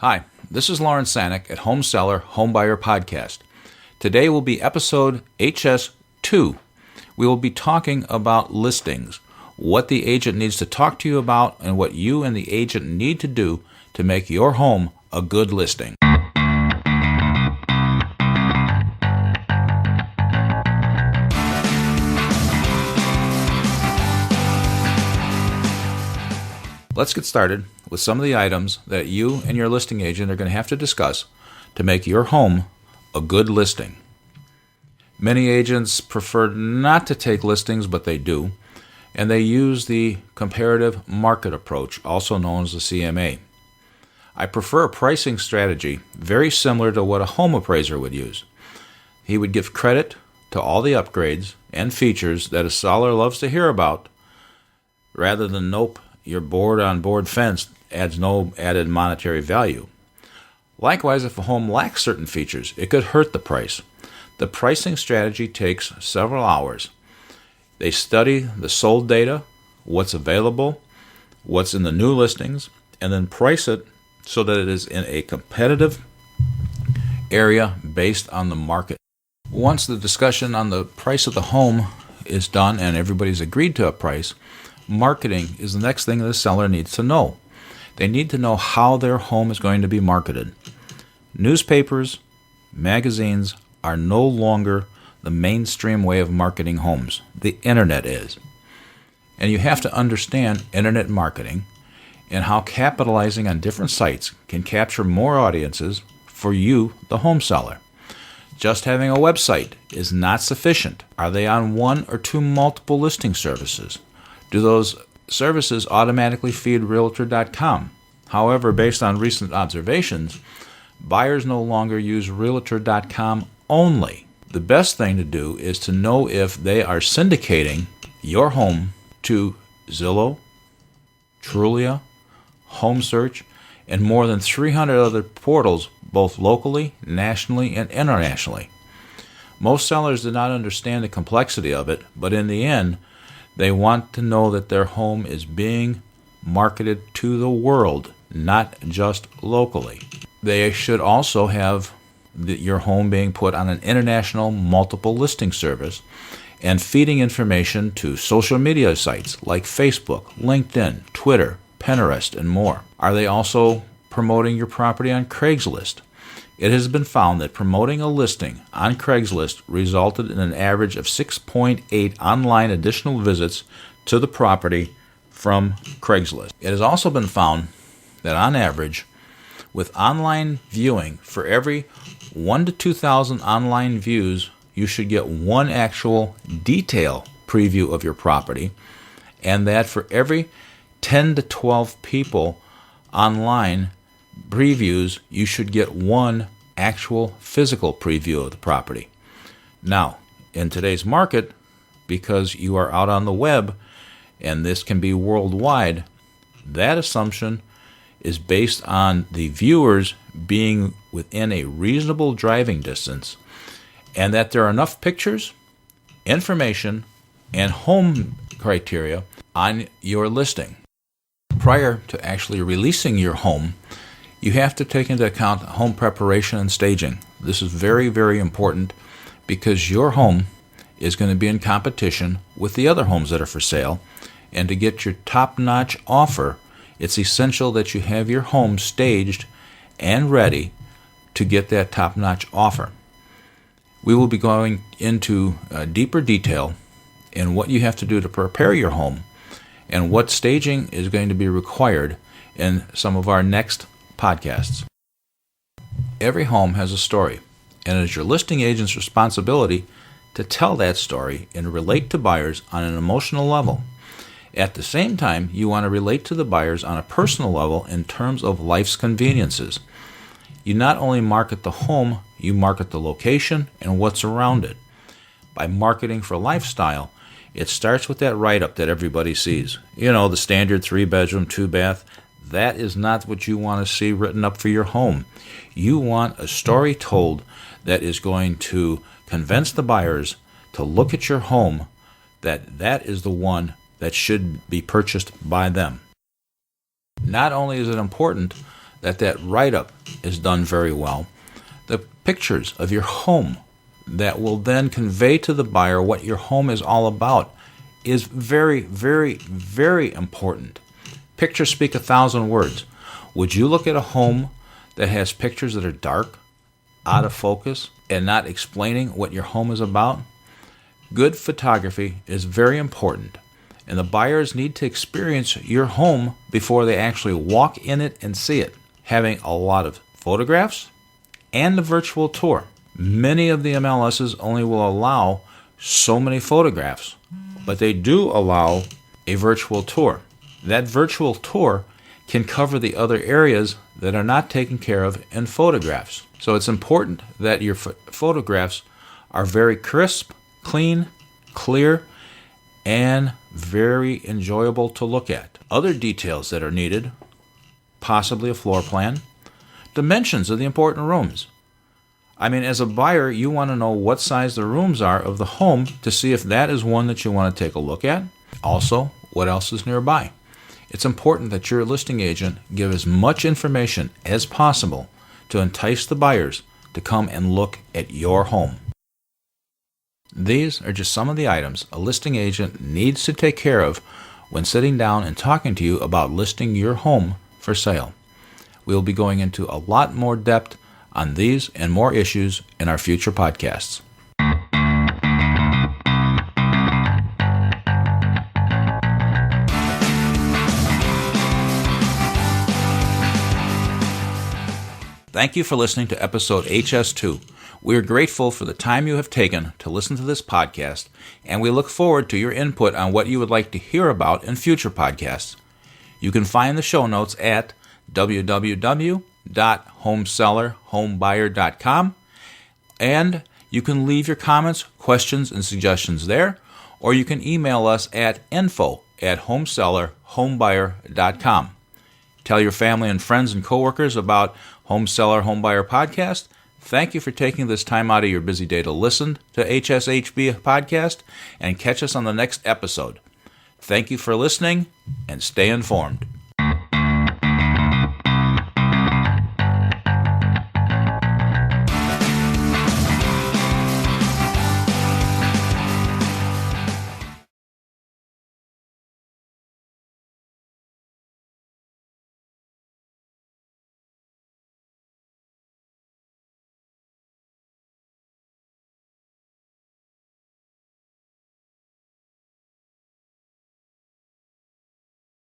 Hi, this is Lauren Sanek at Home Seller Homebuyer Podcast. Today will be episode HS2. We will be talking about listings, what the agent needs to talk to you about, and what you and the agent need to do to make your home a good listing. Let's get started with some of the items that you and your listing agent are going to have to discuss to make your home a good listing. Many agents prefer not to take listings, but they do, and they use the Comparative Market Approach, also known as the CMA. I prefer a pricing strategy very similar to what a home appraiser would use. He would give credit to all the upgrades and features that a seller loves to hear about, rather than nope, your board-on-board fence adds no added monetary value. Likewise, if a home lacks certain features, it could hurt the price. The pricing strategy takes several hours. They study the sold data, what's available, what's in the new listings, and then price it so that it is in a competitive area based on the market. Once the discussion on the price of the home is done and everybody's agreed to a price, marketing is the next thing the seller needs to know. They need to know how their home is going to be marketed. Newspapers, magazines are no longer the mainstream way of marketing homes. The internet is. And you have to understand internet marketing and how capitalizing on different sites can capture more audiences for you, the home seller. Just having a website is not sufficient. Are they on one or two multiple listing services? Do those services automatically feed Realtor.com? However, based on recent observations, buyers no longer use Realtor.com only. The best thing to do is to know if they are syndicating your home to Zillow, Trulia, Home Search, and more than 300 other portals, both locally, nationally, and internationally. Most sellers do not understand the complexity of it, but in the end, they want to know that their home is being marketed to the world, not just locally. They should also have your home being put on an international multiple listing service and feeding information to social media sites like Facebook, LinkedIn, Twitter, Pinterest, and more. Are they also promoting your property on Craigslist? It has been found that promoting a listing on Craigslist resulted in an average of 6.8 online additional visits to the property from Craigslist. It has also been found that on average, with online viewing, for every 1 to 2,000 online views, you should get one actual detail preview of your property, and that for every 10 to 12 people online previews, you should get one actual physical preview of the property. Now, in today's market, because you are out on the web, and this can be worldwide, that assumption is based on the viewers being within a reasonable driving distance, and that there are enough pictures, information, and home criteria on your listing. Prior to actually releasing your home, you have to take into account home preparation and staging. This is very, very important because your home is going to be in competition with the other homes that are for sale. And to get your top-notch offer, it's essential that you have your home staged and ready to get that top-notch offer. We will be going into deeper detail in what you have to do to prepare your home and what staging is going to be required in some of our next podcasts. Every home has a story, and it is your listing agent's responsibility to tell that story and relate to buyers on an emotional level. At the same time, you want to relate to the buyers on a personal level in terms of life's conveniences. You not only market the home, you market the location and what's around it. By marketing for lifestyle, it starts with that write-up that everybody sees. You know, the standard 3-bedroom, 2-bath. That is not what you want to see written up for your home. You want a story told that is going to convince the buyers to look at your home, that is the one that should be purchased by them. Not only is it important that write-up is done very well, the pictures of your home that will then convey to the buyer what your home is all about is very, very, very important. Pictures speak 1,000 words. Would you look at a home that has pictures that are dark, out of focus, and not explaining what your home is about? Good photography is very important, and the buyers need to experience your home before they actually walk in it and see it. Having a lot of photographs and a virtual tour. Many of the MLSs only will allow so many photographs, but they do allow a virtual tour. That virtual tour can cover the other areas that are not taken care of in photographs. So it's important that your photographs are very crisp, clean, clear, and very enjoyable to look at. Other details that are needed, possibly a floor plan, dimensions of the important rooms. I mean, as a buyer, you want to know what size the rooms are of the home to see if that is one that you want to take a look at. Also, what else is nearby. It's important that your listing agent give as much information as possible to entice the buyers to come and look at your home. These are just some of the items a listing agent needs to take care of when sitting down and talking to you about listing your home for sale. We'll be going into a lot more depth on these and more issues in our future podcasts. Thank you for listening to episode HS2. We are grateful for the time you have taken to listen to this podcast, and we look forward to your input on what you would like to hear about in future podcasts. You can find the show notes at www.homesellerhomebuyer.com, and you can leave your comments, questions, and suggestions there, or you can email us at info@homesellerhomebuyer.com. Tell your family and friends and coworkers about Home Seller Home Buyer Podcast. Thank you for taking this time out of your busy day to listen to HSHB Podcast, and catch us on the next episode. Thank you for listening, and stay informed.